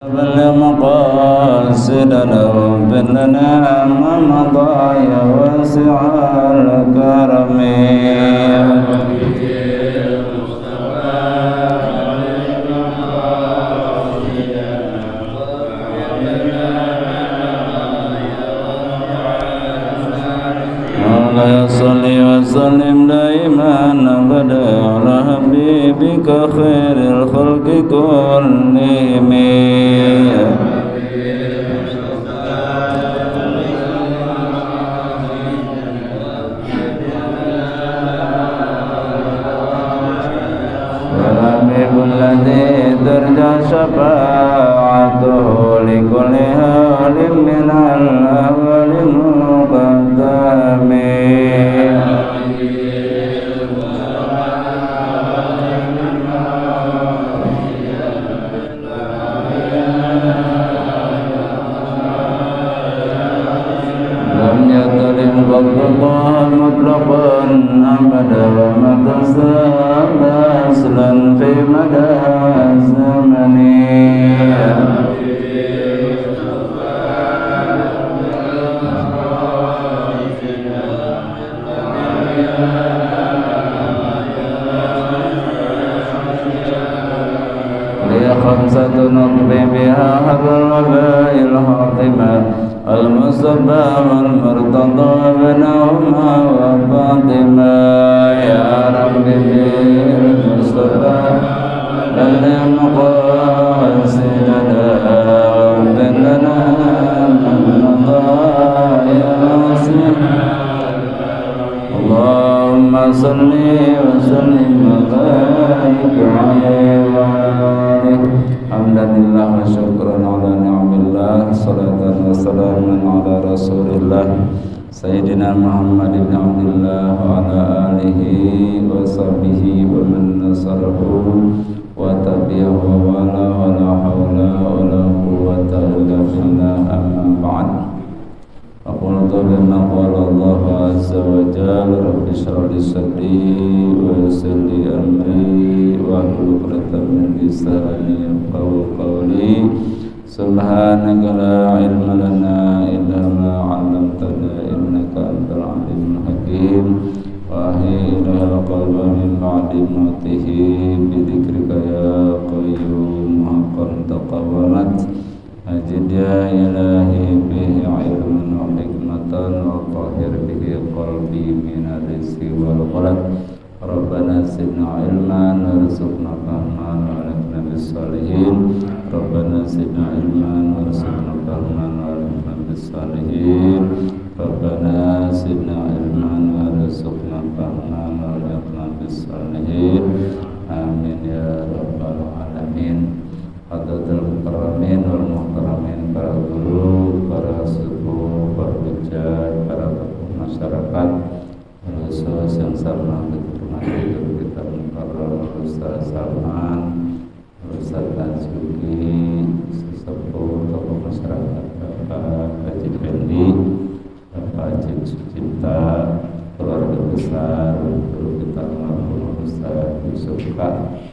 بلغ مقاصدنا واغفر لنا ما مضى يا واسع الكرم مولاي صل وسلم دائما ابدا على حبيبك خير الخلق كلهم والحبيب الذي ترجى شفاعته لكل حال من الأول مقدم لم يظلم فضل الله مطلقا أبدا وما تسام أصلا في مدى الزمن لي خمسة نطفي بها حبل الوباء الحاطمة المصطفى والمرتضى بنهما وفاطمة يا رب بالمصطفى بلغ مقاصدنا واغفر لنا من مضى يا واسع اللهم صل وسلم وبارك عليه وعلى آله حمدا لله وشكرا على نعم الله صلاة وسلاما على رسول الله سيدنا محمد بن عبد الله وعلى آله وصحبه ومن نصره وتبعه ولا حول ولا قوة إلا بالله أما بعد فقلت بما قال الله عز وجل رب اشرح لي صدري ويسر لي أمري واحلل عقدة من لساني يفقهوا قولي سبحانك لا علم لنا إلا ما علمتنا إنك أنت العليم الحكيم وأحيي إليها القلب من بعد موته بذكرك يا قيوم حقا تقومت أجد يا إلهي به علما وحكمة وطهر به قلبي من الرزق والغلط ربنا زدنا علما وارزقنا فهما وألحقنا بالصالحين ربنا زدنا علما وارزقنا فهما وألحقنا بالصالحين ربنا زدنا علما وارزقنا فهما وألحقنا بالصالحين آمين يا رب العالمين. Hadratul mukarramin wal muhtaramin, para guru, para sepuh, para pejabat, para tokoh masyarakat, khusus yang sama dihormati guru kita mukarram Ustaz Salman, Ustaz Tajuki, sesepuh tokoh masyarakat Bapak Haji Fendi, Bapak Haji Sucipta, keluarga besar guru kita almarhum Ustaz Yusuf Kak,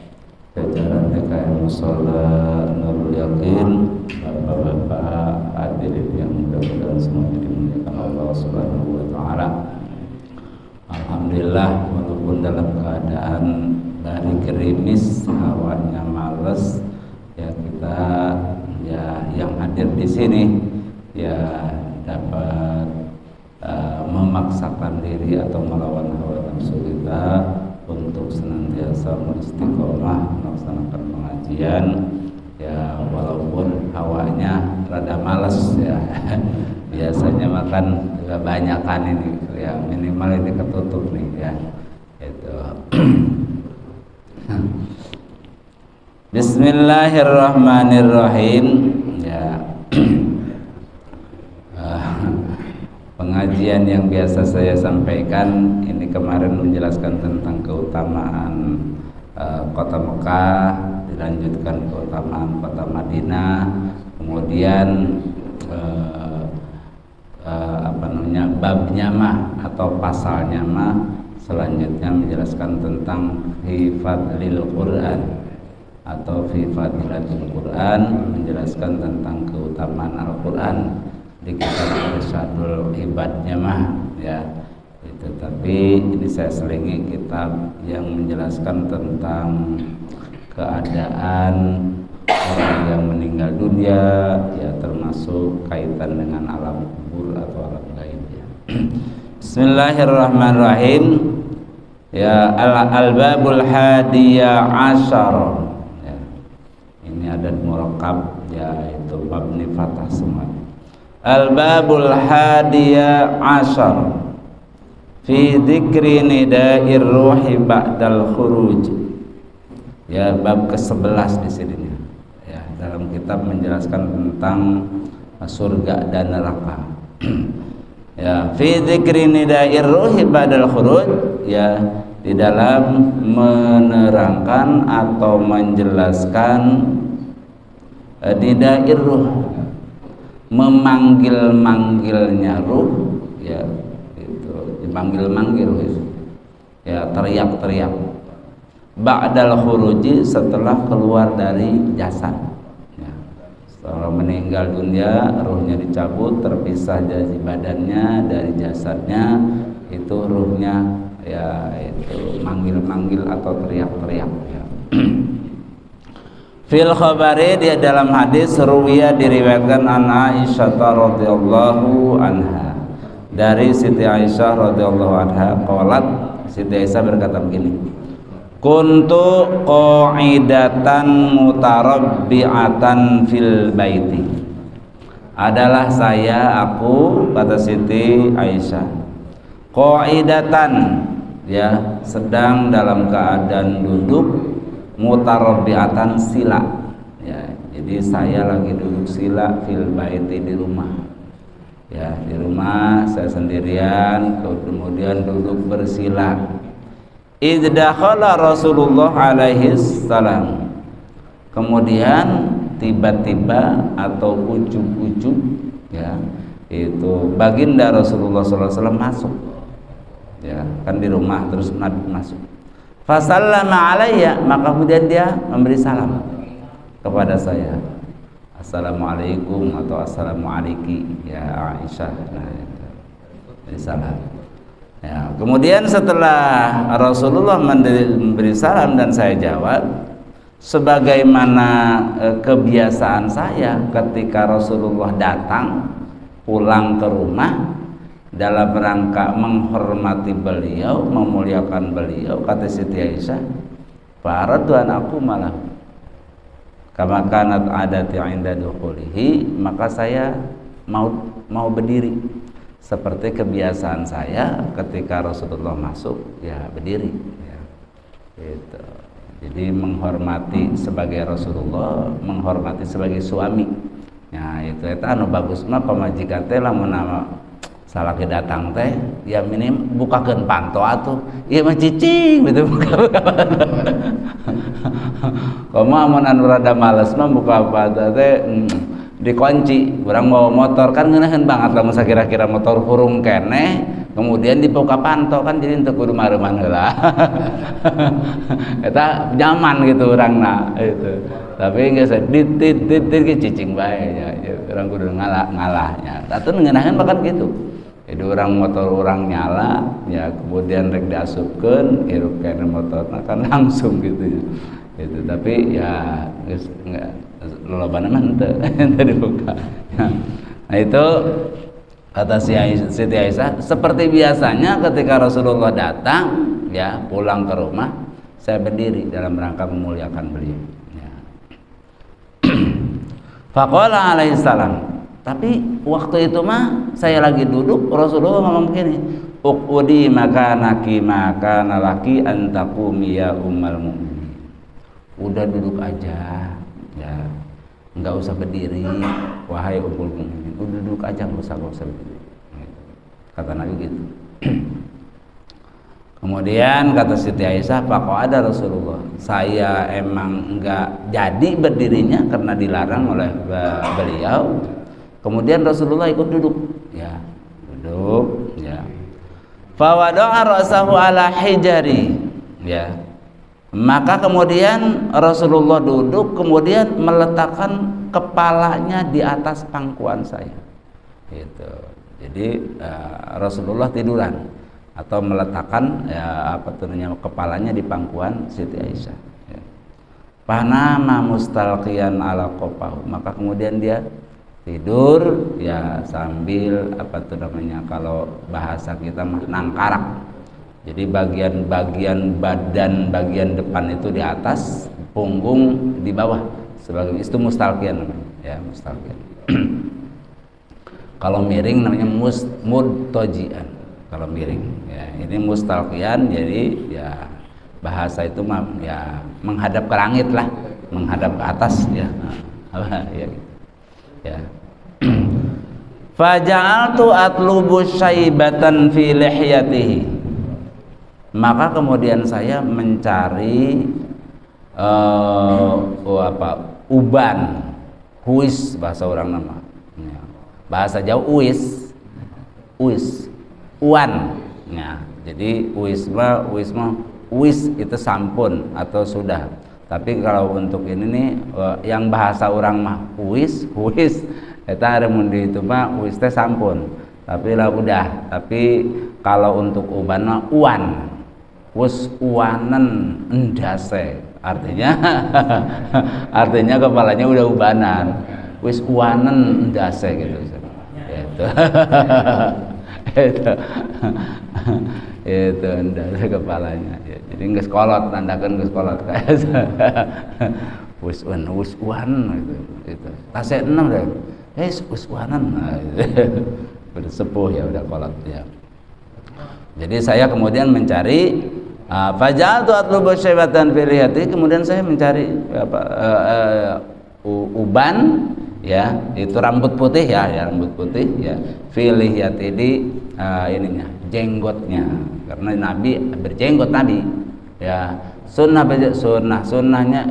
jajaran TKM Musola Nurul Yakin, bapak-bapak hadirin yang mudah-mudahan semuanya dimuliakan Allah Subhanahu wa Ta'ala. Alhamdulillah, walaupun dalam keadaan dari gerimis, hawanya males, ya kita ya yang hadir di sini ya dapat memaksakan diri atau melawan hawa nafsu kita untuk senantiasa beristiqomah melaksanakan pengajian ya, walaupun hawanya rada malas ya biasanya makan kebanyakan ini ya, minimal ini ketutup nih ya itu. Bismillahirrahmanirrahim ya. Pengajian yang biasa saya sampaikan ini kemarin menjelaskan tentang keutamaan kota Mekah, dilanjutkan keutamaan kota Madinah, kemudian babnya mah atau pasalnya mah selanjutnya menjelaskan tentang hifadzil Quran atau fi fadilatul Quran, menjelaskan tentang keutamaan Al-Quran di kitab Irsyadul Ibadnya mah ya itu. Tapi ini saya selingi kitab yang menjelaskan tentang keadaan orang yang meninggal dunia ya, termasuk kaitan dengan alam kubur atau alam gaib ya. Bismillahirrahmanirrahim. Ya, al-babul hadiya asyar. Ya. Ini ada murakkab ya, itu bab ni fathah semua. Al-babul hadiya asyar fi dzikri nida'ir ruhi ba'dal khuruj. Ya, bab ke-11 di sini. Ya, dalam kitab menjelaskan tentang surga dan neraka. Ya, fi dzikri nida'ir ruhi ba'dal khuruj, ya, di dalam menerangkan atau menjelaskan nida'ir ruh, memanggil-manggilnya ruh ya, itu dipanggil-manggil ya, teriak-teriak ba'dal khuruji, setelah keluar dari jasad ya. Setelah meninggal dunia, ruhnya dicabut, terpisah dari badannya, dari jasadnya, itu ruhnya ya, itu manggil-manggil atau teriak-teriak ya. Fil khabari, dia dalam hadis ruwiya diriwayatkan an Aisyah radhiyallahu anha, dari Siti Aisyah radhiyallahu anha qalat, Siti Aisyah berkata begini, kuntu qa'idatan mutarabbi'atan fil baiti. Adalah aku, kata Siti Aisyah, qa'idatan ya, sedang dalam keadaan duduk, mutarabbi'atan sila ya, jadi saya lagi duduk sila fil baiti, di rumah ya, di rumah saya sendirian, kemudian duduk bersila. Iddakhala Rasulullah alaihi salam, kemudian tiba-tiba atau ujub-ujub ya, itu baginda Rasulullah SAW masuk ya, kan di rumah, terus Nabi masuk. Fasallama alayya, maka kemudian dia memberi salam kepada saya, assalamualaikum atau assalamualaikum ya Aisyah. Nah, itu salam ya. Kemudian setelah Rasulullah memberi salam dan saya jawab, sebagaimana kebiasaan saya ketika Rasulullah datang pulang ke rumah dalam rangka menghormati beliau, memuliakan beliau, kata Siti Aisyah, faradwan aku malah kama kanat adati inda dukhulihi, maka saya mau berdiri seperti kebiasaan saya ketika Rasulullah masuk ya, berdiri ya. Gitu. Jadi menghormati sebagai Rasulullah, menghormati sebagai suami. Ya, itu anu bagus mah pamajikan teh lamun nama salaki datang teh ya minim bukakeun panto atuh, ieu mah cicing gitu. Komo mun anu rada males mah buka panto teh dikunci, urang bawa motor kan ngeunaheun banget lamun sakira-kira motor hurung keneh kemudian dibuka panto kan, jadi teu kudu mareuman heula. Eta nyaman gitu urangna itu. Tapi geus dit cicing bae ya, urang kudu ngalah-ngalahnya. Atuh ngeunaheun bahkan gitu. Jadi orang motor orang nyala ya, kemudian rek diasupkeun hirup kana motorna kan langsung gitu. Gitu. Tapi ya geus lolobana mah henteu dibuka. Nah, itu kata Siti Aisyah, seperti biasanya ketika Rasulullah datang ya, pulang ke rumah, saya berdiri dalam rangka memuliakan beliau ya. Faqala alaihi salam, tapi waktu itu mah saya lagi duduk, Rasulullah ngomong begini, uqudi makanaki makana laki antaqumi ya ummal mu'minin. Udah duduk aja ya, enggak usah berdiri wahai ummul mu'minin, udah duduk aja, enggak usah berdiri, kata Nabi gitu. Kemudian kata Siti Aisyah, faqa'ada Rasulullah, saya emang enggak jadi berdirinya karena dilarang oleh beliau. Kemudian Rasulullah ikut duduk ya, duduk ya. Fa wada'a ra'sahu ala hijari ya. Maka kemudian Rasulullah duduk, kemudian meletakkan kepalanya di atas pangkuan saya. Gitu. Jadi Rasulullah tiduran atau meletakkan kepalanya di pangkuan Siti Aisyah. Ya. Panama mustalqiyan ala qafahu. Maka kemudian dia tidur ya sambil kalau bahasa kita nangkarak. Jadi bagian badan bagian depan itu di atas, punggung di bawah. Sebagai itu mustalqiyan namanya, ya mustalqiyan. Kalau miring namanya mudtojian. Kalau miring, ya ini mustalqiyan. Jadi ya bahasa itu ya menghadap ke langit lah, menghadap ke atas ya. Ya gitu. Ya. Faja'altu atlubu syaibatan fi lihyatihi. Maka kemudian saya mencari uban, huis bahasa orang nama, ya. Bahasa Jawa uis, uan, ya. Jadi uis itu sampun atau sudah. Tapi kalau untuk ini nih yang bahasa orang mah huis, eta remun di itu mah huis teh sampun. Tapi lah udah. Tapi kalau untuk uban mah uan. Wus uanen endase, artinya kepalanya udah ubanan. Wis uanen endase gitu. Itu endase kepalanya. Ya, jadi geus kolot, nandakeun geus kolot kayak wis uan itu. Tase 6 deh. Wis uanen. Nah, udah sepuh ya, udah kolot ya. Jadi saya kemudian mencari faja'altu atlubu syaibatan fi lihyati, kemudian saya mencari uban ya, itu rambut putih ya rambut putih ya, fi lihyati di ininya, jenggotnya, karena Nabi berjenggot Nabi ya. Sunnahnya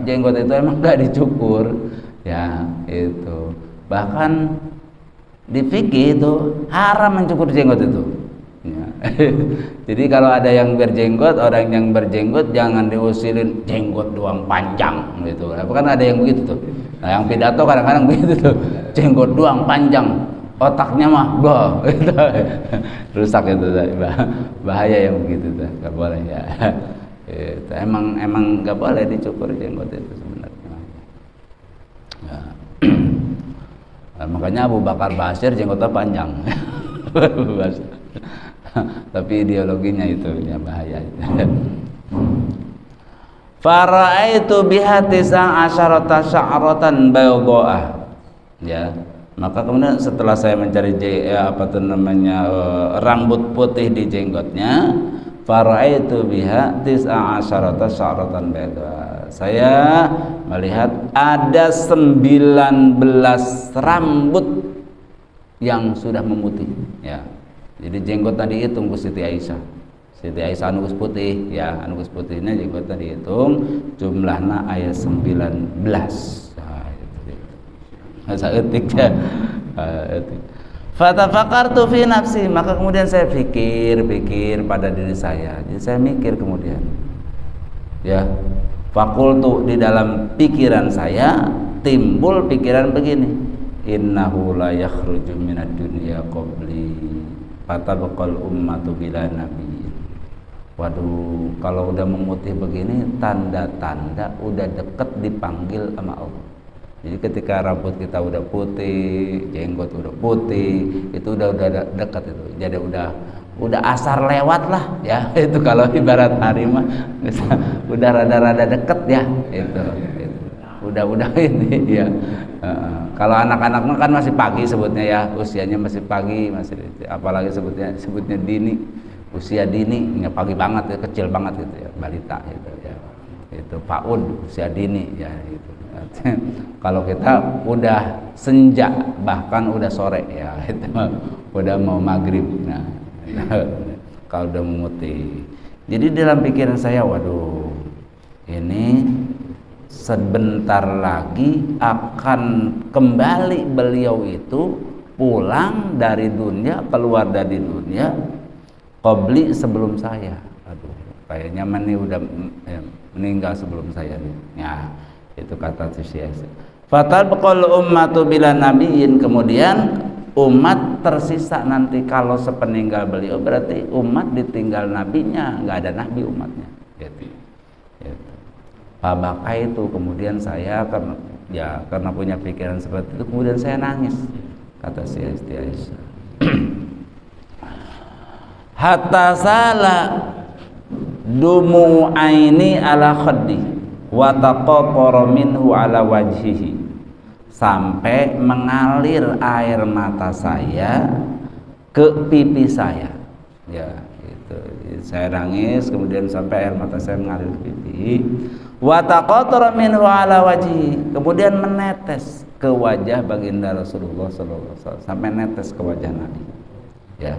jenggot itu emang gak dicukur ya, itu bahkan di fikih itu haram mencukur jenggot itu ya. Jadi kalau ada yang berjenggot, orang yang berjenggot jangan diusilin jenggot doang panjang gitu. Kan ada yang begitu tuh. Nah, yang pidato kadang-kadang begitu tuh, jenggot doang panjang, otaknya mah gitu. Rusak itu, bahaya yang begitu tuh, nggak boleh ya. Itu emang nggak boleh dicukur jenggot itu sebenarnya. Ya. Nah, makanya Abu Bakar Basir jenggotnya panjang. Tapi ideologinya itu ya bahaya. Fara'aitu biha tis'a asyarata sya'ratan baydha'ah. Ya, maka kemudian setelah saya mencari rambut putih di jenggotnya, fara'aitu biha tis'a asyarata sya'ratan baydha'ah. Saya melihat ada 19 rambut yang sudah memutih ya. Jadi jenggot tadi hitung ku Siti Aisyah. Siti Aisyah anu geus putih ya, anu geus putihnya jenggot tadi hitung jumlahna aya 19. Nah, itu. Masa etiknya. Fatafakartu fi nafsi, maka kemudian saya pikir pada diri saya. Jadi saya mikir kemudian. Ya. Fakultu, di dalam pikiran saya timbul pikiran begini. Innahu la yakhruju minad dunya qabli fatabqal ummatu bila nabi. Waduh, kalau udah memutih begini tanda-tanda udah deket dipanggil sama Allah. Jadi ketika rambut kita udah putih, jenggot udah putih, itu udah dekat itu. Jadi udah asar lewat lah ya. Itu kalau ibarat hari mah udah rada-rada deket ya itu. Udah ini ya. Kalau anak-anak mah kan masih pagi sebutnya ya, usianya masih pagi, masih apalagi sebutnya dini, usia dini, nggak pagi banget ya, kecil banget gitu ya, balita gitu ya. Itu PAUD, usia dini ya itu. Kalau kita udah senja, bahkan udah sore ya, itu udah mau maghrib. Nah, kalau udah memutih. Jadi dalam pikiran saya, waduh, ini sebentar lagi akan kembali beliau itu pulang dari dunia, keluar dari dunia qabli sebelum saya. Aduh, kayaknya ini udah meninggal sebelum saya. Ya, itu kata Syekh. Fatal baqal ummatu bila nabiyyin, kemudian umat tersisa nanti kalau sepeninggal beliau, berarti umat ditinggal nabinya, nggak ada nabi umatnya. Gitu. Pak Baka itu kemudian saya karena punya pikiran seperti itu, kemudian saya nangis, kata si Siti Aisyah. Hatta sala dumu aini ala khaddi wa taqaqara minhu ala wajhihi, sampai mengalir air mata saya ke pipi saya. Ya, itu. Saya nangis, kemudian sampai air mata saya mengalir ke pipi. Wa taqaqara minhu ala wajhihi, kemudian menetes ke wajah baginda Rasulullah sallallahu alaihi wasallam, sampai netes ke wajah Nabi. Ya.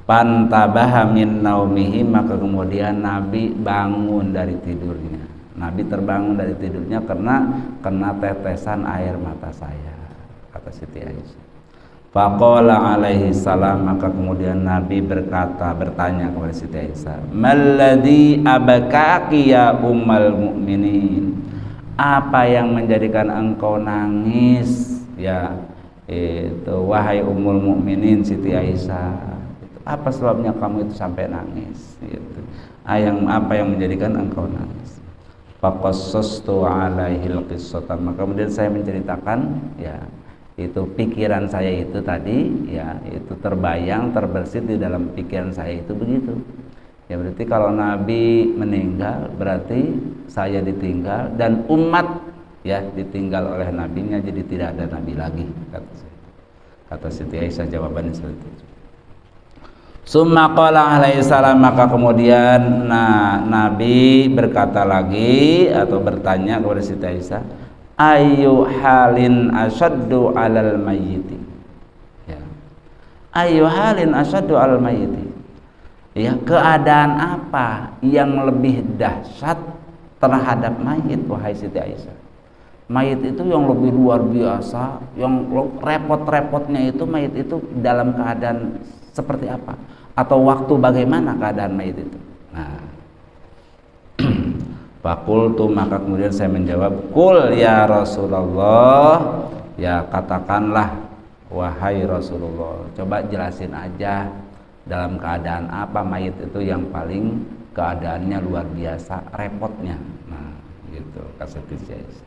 Pantabaha min naumihi, maka kemudian Nabi bangun dari tidurnya. Nabi terbangun dari tidurnya karena kena tetesan air mata saya, kata Siti Aisyah. Faqala alaihi salam, maka kemudian Nabi bertanya kepada Siti Aisyah, "Malladzi abakaki ya ummal mukminin?" Apa yang menjadikan engkau nangis, ya itu wahai ummul mukminin Siti Aisyah? Apa sebabnya kamu itu sampai nangis? Gitu. Apa yang menjadikan engkau nangis? Faqassastu alaihil qissata, maka kemudian saya menceritakan, ya itu pikiran saya itu tadi, ya itu terbayang, terbersit di dalam pikiran saya itu begitu. Ya berarti kalau Nabi meninggal berarti saya ditinggal dan umat ya ditinggal oleh nabinya, jadi tidak ada nabi lagi, kata Siti Aisyah. Jawabannya seperti itu. Summa qala alaihi salam, maka kemudian Nabi berkata lagi atau bertanya kepada Siti Aisyah, ayu halin asyaddu alal mayyiti, ya. Ayu halin asyaddu alal mayyiti, ya, keadaan apa yang lebih dahsyat terhadap mayit, wahai Siti Aisyah? Mayit itu yang lebih luar biasa, yang repot-repotnya itu mayit itu dalam keadaan seperti apa, atau waktu bagaimana keadaan mayit itu? Nah, fakultu, maka kemudian saya menjawab, kul ya Rasulullah, ya katakanlah wahai Rasulullah, coba jelasin aja dalam keadaan apa mayit itu yang paling keadaannya luar biasa repotnya. Nah, gitu kata Aisyah.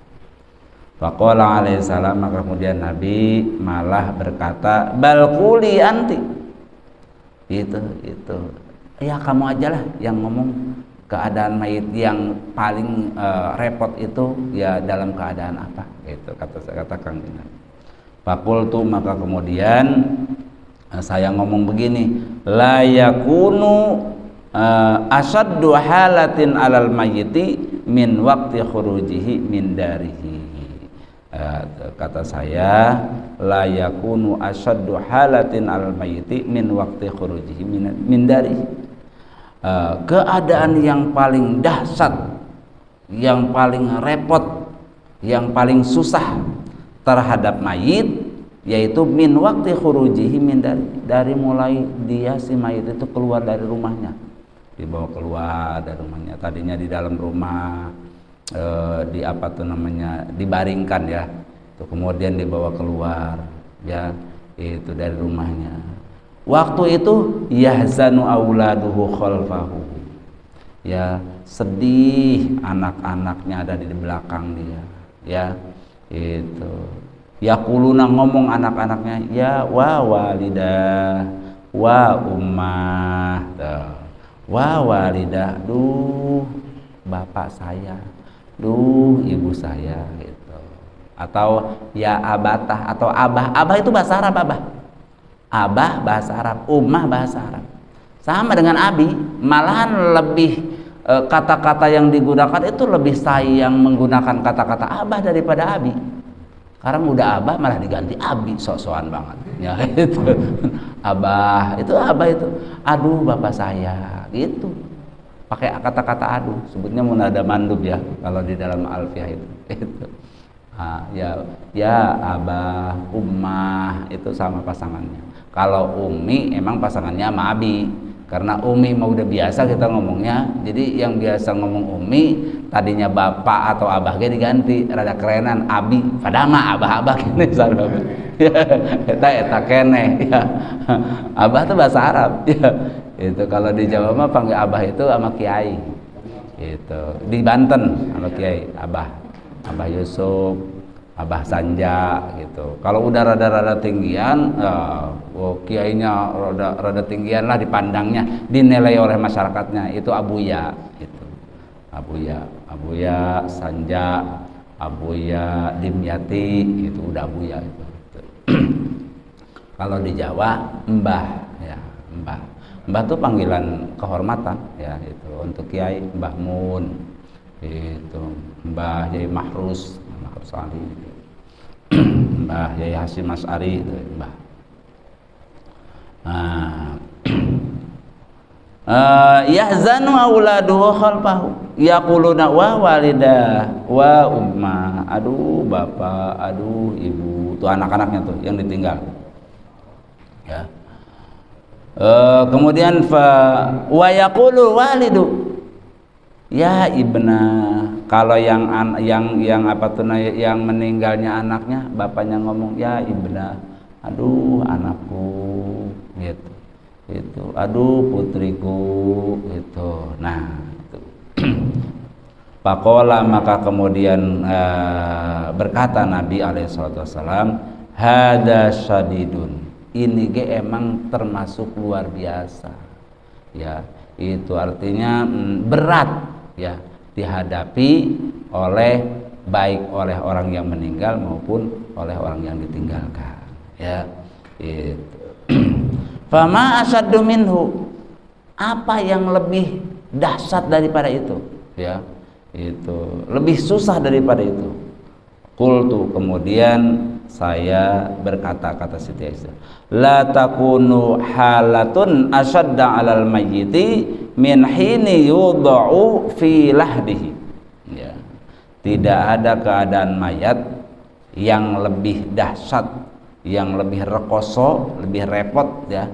Faqala alaihi salam, maka kemudian Nabi malah berkata, bal quli anti, itu ya kamu ajalah yang ngomong keadaan mayit yang paling repot itu ya dalam keadaan apa, itu kata Kang Dinar. Fakultu, maka kemudian saya ngomong begini, la yakunu asaddu halatin alal mayyiti min waqti khurujihi min darihi. Kata saya, la yakunu asaddu halatin alal mayyiti min waqti khurujihi min darihi. Keadaan yang paling dahsyat, yang paling repot, yang paling susah terhadap mayit, yaitu min waqti khurujihi min dari mulai dia si mayit itu keluar dari rumahnya, dibawa keluar dari rumahnya. Tadinya di dalam rumah, di apa tuh namanya, dibaringkan ya, tuh kemudian dibawa keluar ya itu dari rumahnya. Waktu itu yahzanu auladuhu khalfahu, ya sedih anak-anaknya ada di belakang dia, ya itu. Yaquluna, ngomong anak-anaknya, ya wa walidah wa ummah, wa walidah, duh bapak saya, duh ibu saya, gitu. Atau ya abatah, atau abah. Abah itu bahasa Arab, abah bahasa Arab, ummah bahasa Arab, sama dengan abi. Malahan lebih kata-kata yang digunakan itu lebih sayang menggunakan kata-kata abah daripada abi. Sekarang udah abah malah diganti abi, sok-sokan banget ya itu. Abah itu aduh bapak saya, gitu, pakai kata-kata aduh, sebutnya munada mandub ya kalau di dalam alfiah itu. Ya abah, ummah itu sama pasangannya. Kalau umi emang pasangannya sama abi, Karena umi mah udah biasa kita ngomongnya, jadi yang biasa ngomong umi tadinya bapak atau abah ge diganti rada kerenan abi, padahal mah abah-abah kene sarua. Ya, eta kene ya. Abah tuh bahasa Arab ya. Itu kalau di Jawa mah panggil abah itu sama kiai. Gitu. Di Banten sama kiai abah. Abah Yusuf, Abah Sanja gitu. Kalau udah rada-rada tinggian, kiainya rada tinggian lah dipandangnya, dinilai oleh masyarakatnya itu Abuya gitu. Abuya Sanja, Abuya Dimyati itu udah Abuya itu. Kalau di Jawa Mbah ya, Mbah. Mbah itu panggilan kehormatan ya itu untuk kiai, Mbah Mun. Itu Mbah Yai Mahrus Ali, Mbah Yai Hasyim Asy'ari itu Mbah. Yahzanu auladuhu khalfahu yaquluna wa walidah wa umma, aduh bapak, aduh ibu, tuh anak-anaknya tuh yang ditinggal ya. Kemudian wa yaqulu walidu ya ibna, kalau yang apa tuh yang meninggalnya anaknya, bapaknya ngomong ya ibna, aduh anakku gitu. Itu aduh putriku itu. Nah, itu. Pakola, maka kemudian berkata Nabi alaihissalam, hada syadidun, ini ge emang termasuk luar biasa ya, itu artinya berat ya, dihadapi oleh baik oleh orang yang meninggal maupun oleh orang yang ditinggalkan ya. Itu fama asyaddu minhu, apa yang lebih dahsyat daripada itu ya, itu lebih susah daripada itu. Qultu, kemudian saya berkata, kata Siti Aisyah, la takunu halatun asyadda 'alal mayyiti min hini yudha'u fi lahdihi ya. Tidak ada keadaan mayat yang lebih dahsyat, yang lebih rekoso, lebih repot ya,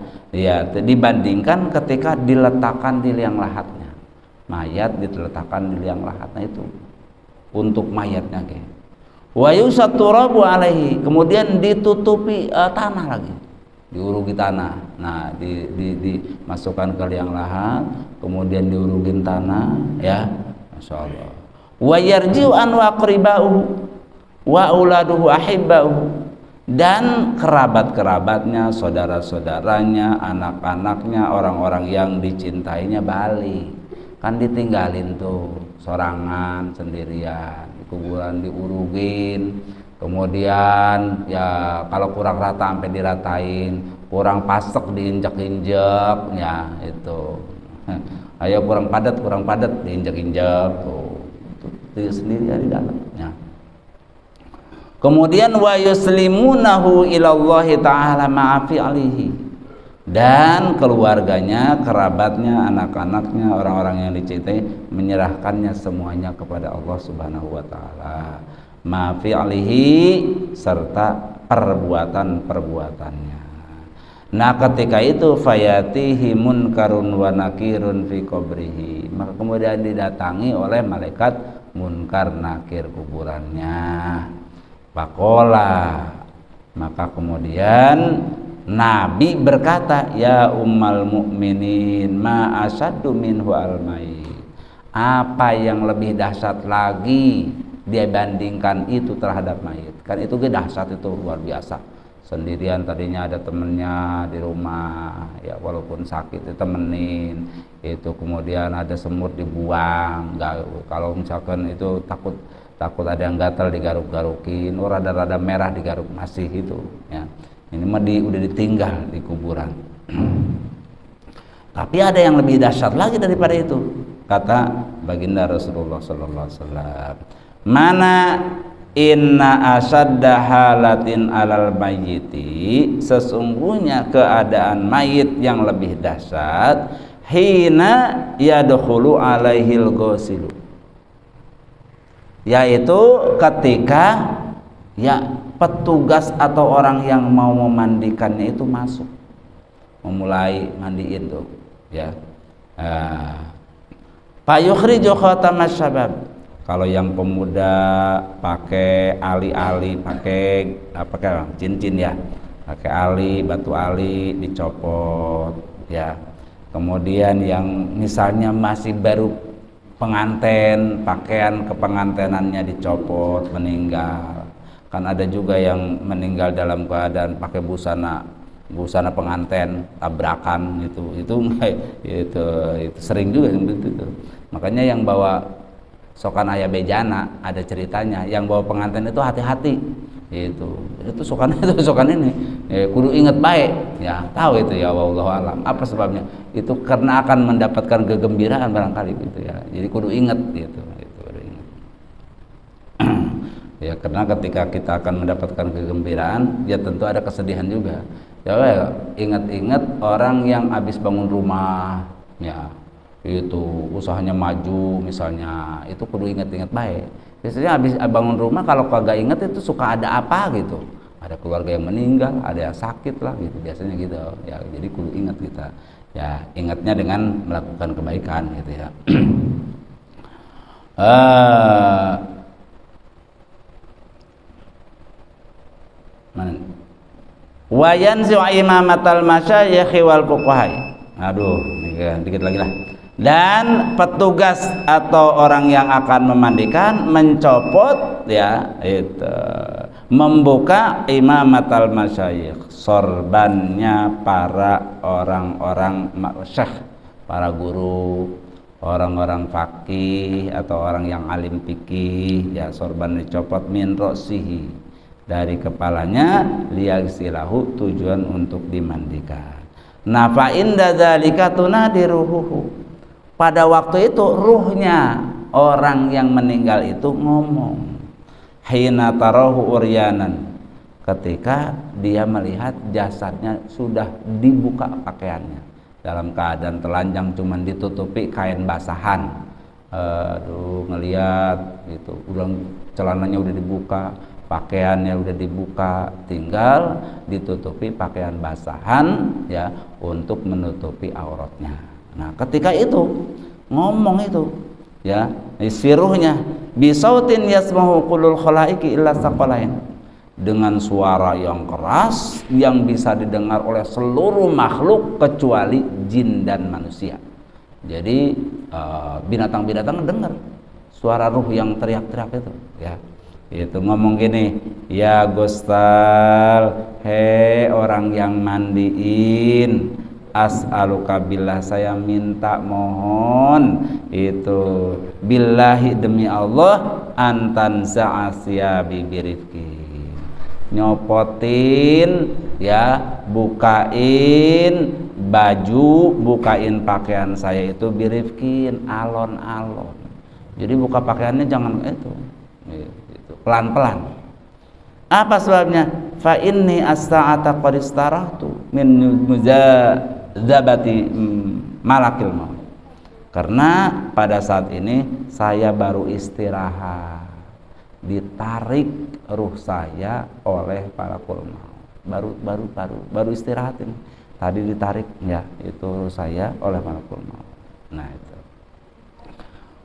dibandingkan ketika diletakkan di liang lahatnya. Mayat diletakkan di liang lahatnya itu untuk mayatnya ke. Wa yusaturabu alaihi, kemudian ditutupi tanah lagi, diurugi tanah. Nah, dimasukkan ke liang lahat, kemudian diurugin tanah ya, masyaallah. Wa yarji'u an waqribauhu wa auladuhu ahibbauhu, dan kerabat-kerabatnya, saudara-saudaranya, anak-anaknya, orang-orang yang dicintainya balik. Kan ditinggalin tuh sorangan sendirian, di kuburan diurugin, kemudian ya kalau kurang rata sampai diratain, kurang pasek diinjak-injak ya itu. Ayo kurang padat diinjak-injak tuh. Itu sendirian di dalamnya. Kemudian wa yuslimunahu ilallahi ta'ala ma'afi alihi, dan keluarganya, kerabatnya, anak-anaknya, orang-orang yang dicintai menyerahkannya semuanya kepada Allah Subhanahu wa taala, ma'afi alihi, serta perbuatan-perbuatannya. Nah, ketika itu fayatihi munkarun wa nakirun fi qabrihi, maka kemudian didatangi oleh malaikat munkar nakir kuburannya. Pakola, maka kemudian Nabi berkata, ya ummal mu'minin ma asyaddu minhu al-mayit, apa yang lebih dahsyat lagi dia bandingkan itu terhadap mayit. Kan itu dahsyat, itu luar biasa. Sendirian tadinya ada temennya di rumah ya, walaupun sakit ditemenin, itu kemudian ada semut dibuang, kalau misalkan itu takut ada yang gatal digaruk-garukin, rada-rada merah digaruk masih itu ya. Ini mah udah ditinggal di kuburan. Tapi ada yang lebih dahsyat lagi daripada itu, kata baginda Rasulullah sallallahu alaihi wasallam, mana inna asadda halatin alal mayyiti, sesungguhnya keadaan mayit yang lebih dahsyat, hina yadkhulu alaihil ghasilu, yaitu ketika ya petugas atau orang yang mau memandikannya itu masuk, memulai mandiin tuh ya. Fa yukhriju khatamas syabab. Kalau yang pemuda pakai ali-ali, pakai apa cincin ya, pakai ali, batu ali dicopot ya. Kemudian yang misalnya masih baru pengantin, pakaian kepengantenannya dicopot, meninggal. Kan ada juga yang meninggal dalam keadaan pakai busana pengantin, tabrakan itu sering juga itu. Makanya yang bawa sokan ayah bejana ada ceritanya, yang bawa pengantin itu hati-hati, itu sokan ini kudu inget baik ya, tahu itu ya, wallahu alam apa sebabnya, itu karena akan mendapatkan kegembiraan barangkali gitu ya, jadi kudu inget gitu, kudu inget. Ya karena ketika kita akan mendapatkan kegembiraan ya tentu ada kesedihan juga ya, ingat-ingat orang yang habis bangun rumah ya, itu usahanya maju misalnya, itu kudu inget-inget baik. Biasanya habis bangun rumah kalau kagak inget itu suka ada apa gitu, ada keluarga yang meninggal, ada yang sakit lah gitu, biasanya gitu ya, jadi kudu inget kita ya, ingatnya dengan melakukan kebaikan gitu ya. Wayan siwa imamatal masyayikh wal fuqaha. Aduh, dikit lagi lah. Dan petugas atau orang yang akan memandikan mencopot ya, itu membuka imamatal masyayikh, sorbannya para orang-orang syekh, para guru, orang-orang faqih atau orang yang alim fikih ya, sorban dicopot min ra'sihi, dari kepalanya, liyaghsilahu, tujuan untuk dimandikan. Nah fa inda dzalika tunadiruhu, pada waktu itu ruhnya orang yang meninggal itu ngomong, hina tarahu uryanan, ketika dia melihat jasadnya sudah dibuka pakaiannya dalam keadaan telanjang, cuman ditutupi kain basahan. Aduh, ngelihat gitu, udah celananya udah dibuka, pakaiannya udah dibuka, tinggal ditutupi pakaian basahan ya, untuk menutupi auratnya. Nah ketika itu ngomong itu ya, siruhnya bisautin yasmahu qulul khalaiki illa saqalain, dengan suara yang keras yang bisa didengar oleh seluruh makhluk kecuali jin dan manusia. Jadi binatang-binatang dengar suara ruh yang teriak-teriak itu ya. Itu ngomong gini, ya Gustal, hei orang yang mandiin, as'aluka billah, saya minta mohon itu, billahi demi Allah, antan za'asyabi birifki, nyopotin ya, bukain baju, bukain pakaian saya itu birifkin, alon-alon. Jadi buka pakaiannya jangan itu pelan-pelan. Apa sebabnya? Fa inni asta'ata qad istarahtu min muzadzabati malakil maut. Karena pada saat ini saya baru istirahat, ditarik ruh saya oleh malakul maut. Baru istirahat ini. Tadi ditarik ya, itu ruh saya oleh malakul maut. Nah itu.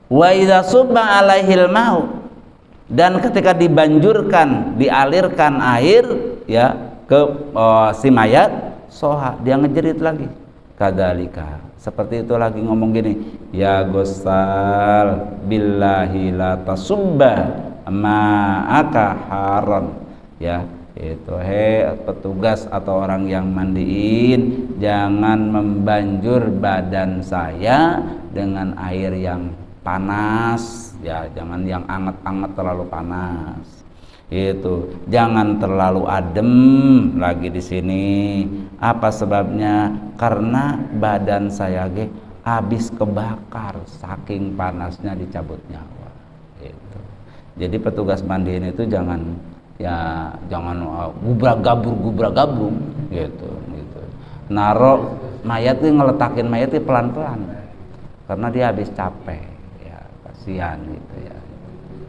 Wa idza subba alaihil maut, dan ketika dibanjurkan, dialirkan air ya ke si mayat, soha, dia ngejerit lagi, kadzalika, seperti itu lagi, ngomong gini, ya Gustal billahi la tasubba ma'aka haron ya, itu petugas atau orang yang mandiin, jangan membanjur badan saya dengan air yang panas ya, jangan yang anget-anget terlalu panas, itu jangan terlalu adem lagi di sini. Apa sebabnya? Karena badan saya habis kebakar saking panasnya, dicabut nyawa gitu. Jadi petugas mandiin itu jangan gubrak-gabrung gitu. Naro mayat itu, ngeletakin mayat itu pelan-pelan karena dia habis capek. Kasihan gitu ya,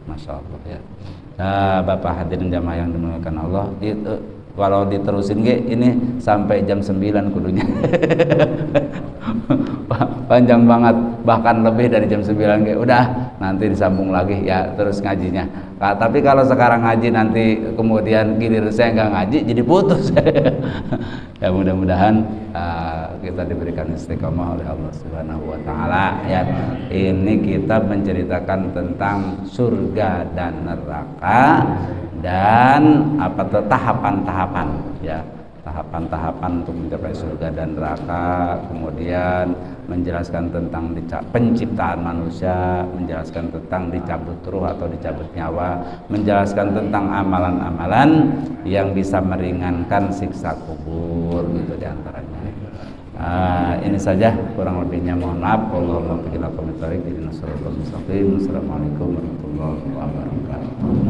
masya Allah ya. Nah, Bapak hadirin jamaah yang dimuliakan Allah, itu kalau diterusin ini sampai jam 9 kudunya. panjang banget, bahkan lebih dari jam 9 kayak udah nanti disambung lagi ya terus ngajinya. Tapi kalau sekarang ngaji nanti kemudian giliran saya nggak ngaji jadi putus. Ya mudah-mudahan kita diberikan istiqomah oleh Allah Subhanahu wa taala ya. Ini kita menceritakan tentang surga dan neraka dan tahapan-tahapan ya. Tahapan-tahapan untuk mencapai surga dan neraka, kemudian menjelaskan tentang penciptaan manusia, menjelaskan tentang dicabut ruh atau dicabut nyawa, menjelaskan tentang amalan-amalan yang bisa meringankan siksa kubur gitu diantaranya. Ini saja, kurang lebihnya mohon maaf. Allahumma bikin aku mutarik jadi nasrul mustaqim. Assalamualaikum warahmatullahi wabarakatuh.